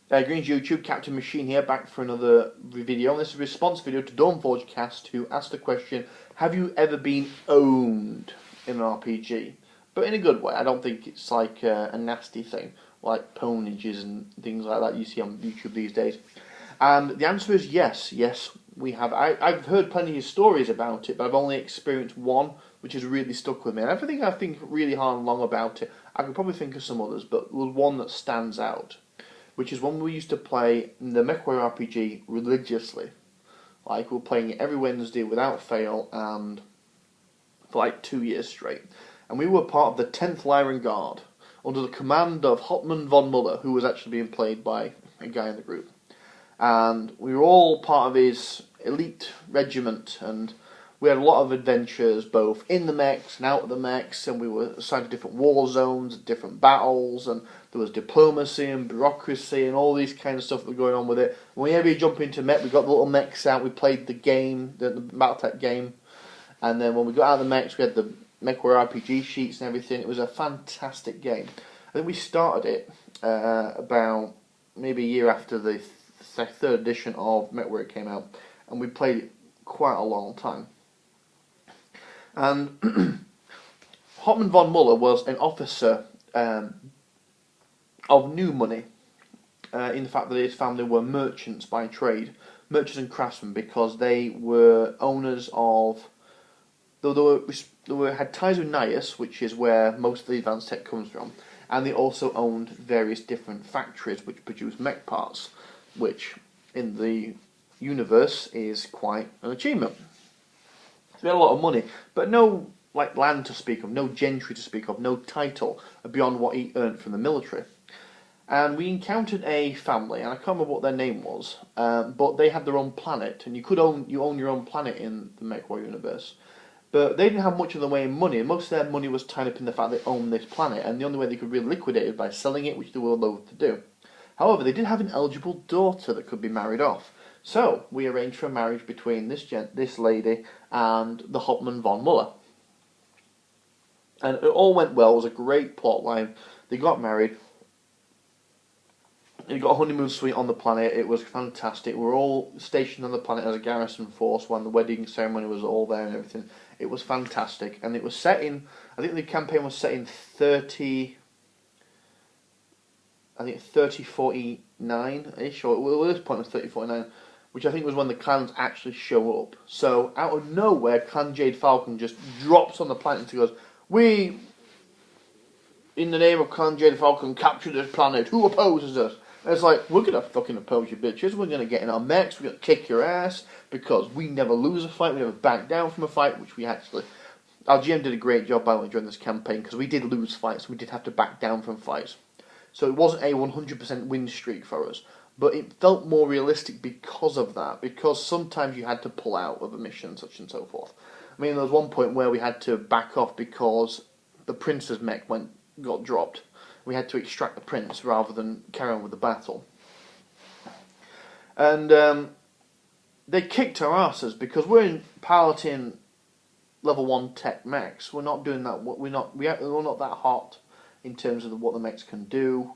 Green's YouTube, Captain Machine here, back for another video. And this is a response video to Dawnforge Cast, who asked the question, have you ever been owned in an RPG? But in a good way. I don't think it's like a nasty thing, like ponages and things like that you see on YouTube these days. And the answer is yes, we have. I've heard plenty of stories about it, but I've only experienced one, which has really stuck with me. And everything I think really hard and long about it, I could probably think of some others, but there's one that stands out, which is one we used to play the Mechwarrior RPG religiously. Like, we were playing it every Wednesday without fail, and for like 2 years straight. And we were part of the 10th Lyran Guard, under the command of Hauptmann von Muller, who was actually being played by a guy in the group. And we were all part of his elite regiment, and we had a lot of adventures, both in the mechs and out of the mechs, and we were assigned to different war zones, different battles, and there was diplomacy and bureaucracy and all these kind of stuff that were going on with it. Whenever you jump into mech, we got the little mechs out, we played the game, the Battletech game, and then when we got out of the mechs, we had the Mechwarrior RPG sheets and everything. It was a fantastic game. I think we started it about maybe a year after the third edition of Mechwarrior came out, and we played it quite a long time. And Hauptmann von Muller was an officer of new money, in the fact that his family were merchants by trade, merchants and craftsmen, because they were owners of. They had ties with Nias, which is where most of the advanced tech comes from, and they also owned various different factories which produce mech parts, which in the universe is quite an achievement. So they had a lot of money, but no like land to speak of, no gentry to speak of, no title beyond what he earned from the military. And we encountered a family, and I can't remember what their name was, but they had their own planet, and you own your own planet in the Mechwarrior universe. But they didn't have much of the way of money, and most of their money was tied up in the fact they owned this planet, and the only way they could really liquidate it was by selling it, which they were loath to do. However, they did have an eligible daughter that could be married off. So we arranged for a marriage between this lady and the Hauptmann von Muller. And it all went well. It was a great plot line. They got married. They got a honeymoon suite on the planet. It was fantastic. We were all stationed on the planet as a garrison force when the wedding ceremony was all there and everything. It was fantastic. And it was set in, I think the campaign was set in 3049-ish, or at this point it was 3049, which I think was when the clans actually show up. So out of nowhere, Clan Jade Falcon just drops on the planet and goes, "We, in the name of Clan Jade Falcon, capture this planet. Who opposes us?" And it's like, we're going to fucking oppose you bitches. We're going to get in our mechs. We're going to kick your ass, because we never lose a fight. We never back down from a fight, which we actually... Our GM did a great job, by the way, during this campaign, because we did lose fights. We did have to back down from fights. So it wasn't a 100% win streak for us, but it felt more realistic because of that, because sometimes you had to pull out of a mission, such and so forth. I mean, there was one point where we had to back off because the prince's mech got dropped. We had to extract the prince rather than carry on with the battle. And they kicked our asses because we're piloting level 1 tech mechs. We're not doing that. We're not that hot in terms of what the mechs can do.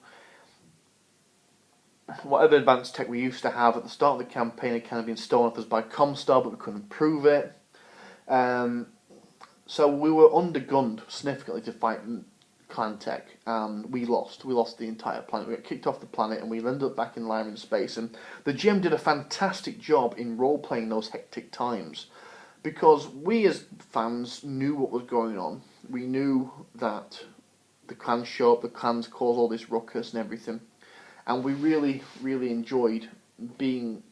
Whatever advanced tech we used to have at the start of the campaign had kind of been stolen off us by Comstar, but we couldn't prove it. So we were undergunned significantly to fight Clan Tech, and we lost. We lost the entire planet. We got kicked off the planet, and we ended up back in Lyran space. And the GM did a fantastic job in role-playing those hectic times, because we as fans knew what was going on. We knew that the clans show up, the clans cause all this ruckus and everything, and we really, really enjoyed being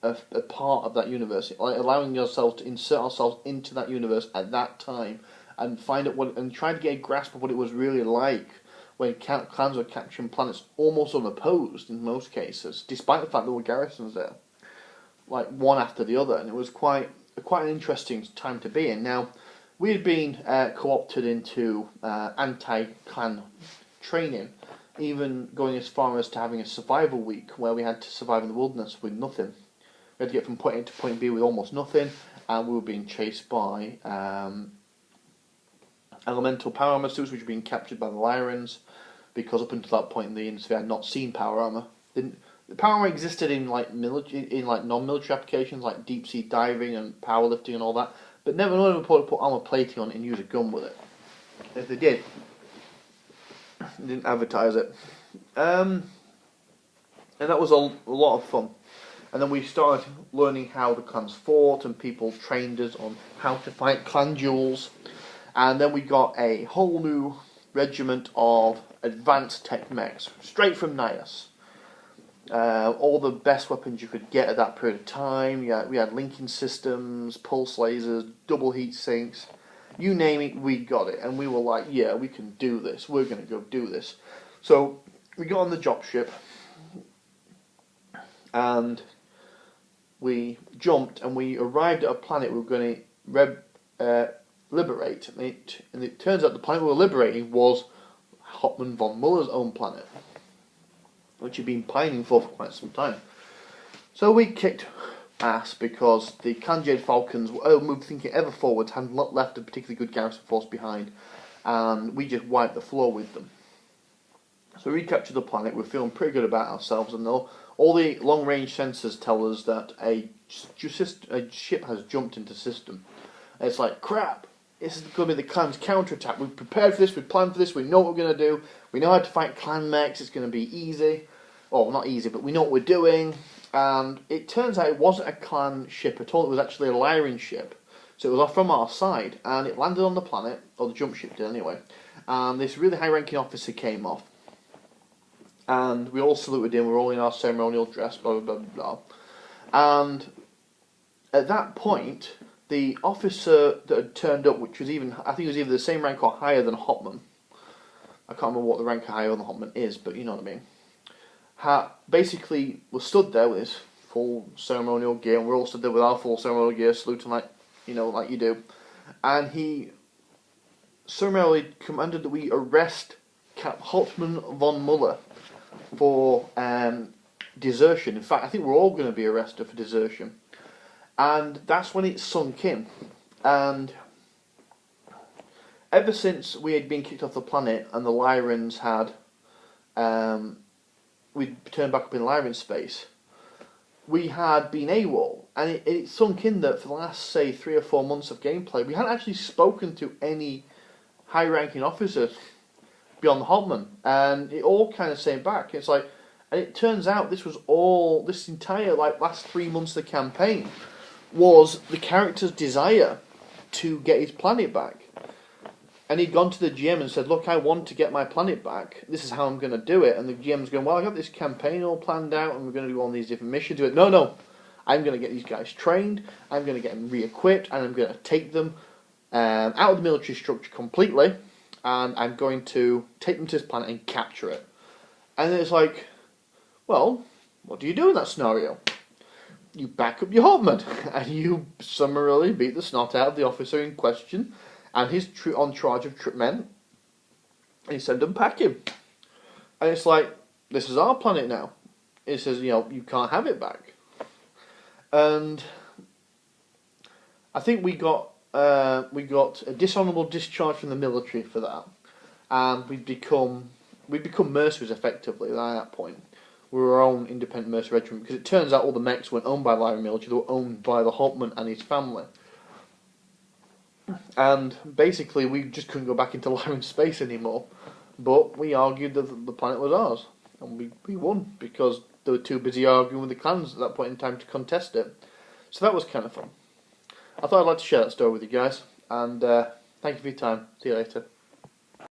a part of that universe, like allowing ourselves to insert ourselves into that universe at that time, and find out and try to get a grasp of what it was really like when clans were capturing planets almost unopposed in most cases, despite the fact there were garrisons there, like one after the other, and it was quite an interesting time to be in. Now, we had been co-opted into anti-clan training, even going as far as to having a survival week where we had to survive in the wilderness with nothing. We had to get from point A to point B with almost nothing, and we were being chased by elemental power armor suits, which were being captured by the Lyrans, because up until that point in the industry I had not seen power armor. The power armor existed in like non-military applications like deep sea diving and powerlifting and all that, but never no one put armor plating on it and use a gun with it. If they did, they didn't advertise it. And that was a lot of fun. And then we started learning how the clans fought, and people trained us on how to fight clan duels. And then we got a whole new regiment of advanced tech mechs, straight from NIAS. All the best weapons you could get at that period of time. We had linking systems, pulse lasers, double heat sinks. You name it, we got it. And we were like, yeah, we can do this. We're going to go do this. So we got on the dropship. And we jumped and we arrived at a planet we were going to liberate. And it turns out the planet we were liberating was Hauptmann von Muller's own planet, which he'd been pining for quite some time. So we kicked ass because the Kanjade Falcons were moved thinking ever forwards, hadn't left a particularly good garrison force behind, and we just wiped the floor with them. So we recaptured the planet. We're feeling pretty good about ourselves, and all the long-range sensors tell us that a ship has jumped into system. And it's like, crap, this is going to be the clan's counterattack. We've prepared for this, we've planned for this, we know what we're going to do, we know how to fight clan mechs, it's going to be easy. Well, not easy, but we know what we're doing. And it turns out it wasn't a clan ship at all, it was actually a Lyran ship. So it was from our side, and it landed on the planet, or the jump ship did anyway. And this really high-ranking officer came off. And we all saluted him, we were all in our ceremonial dress, blah, blah, blah, blah. And at that point, the officer that had turned up, which was I think it was either the same rank or higher than Hauptmann. I can't remember what the rank higher than Hauptmann is, but you know what I mean. Basically was stood there with his full ceremonial gear, and we're all stood there with our full ceremonial gear, saluting like you do. And he summarily commanded that we arrest Hauptmann von Muller for desertion. In fact, I think we're all going to be arrested for desertion. And that's when it sunk in. And ever since we had been kicked off the planet and the Lyrans had we'd turned back up in Lyran space, we had been AWOL, and it sunk in that for the last, say, 3 or 4 months of gameplay, we hadn't actually spoken to any high-ranking officers beyond the Hauptmann, and it all kind of came back. It's like, and it turns out this entire last 3 months of the campaign was the character's desire to get his planet back. And he'd gone to the GM and said, look, I want to get my planet back. This is how I'm going to do it. And the GM's going, well, I got this campaign all planned out and we're going to do all these different missions. He went, no, I'm going to get these guys trained, I'm going to get them re-equipped, and I'm going to take them out of the military structure completely, and I'm going to take them to this planet and capture it. And it's like, well, what do you do in that scenario? You back up your Hauptmann, and you summarily beat the snot out of the officer in question and his entourage of men, and you send them packing. And it's like, this is our planet now. It says, you can't have it back. And I think we got a dishonourable discharge from the military for that, and we'd become mercenaries effectively at that point. We were our own independent mercenary regiment, because it turns out all the mechs weren't owned by the Lyran military, they were owned by the Hauptmann and his family. And basically we just couldn't go back into Lyran space anymore, but we argued that the planet was ours, and we won, because they were too busy arguing with the clans at that point in time to contest it. So that was kind of fun. I thought I'd like to share that story with you guys, and thank you for your time. See you later.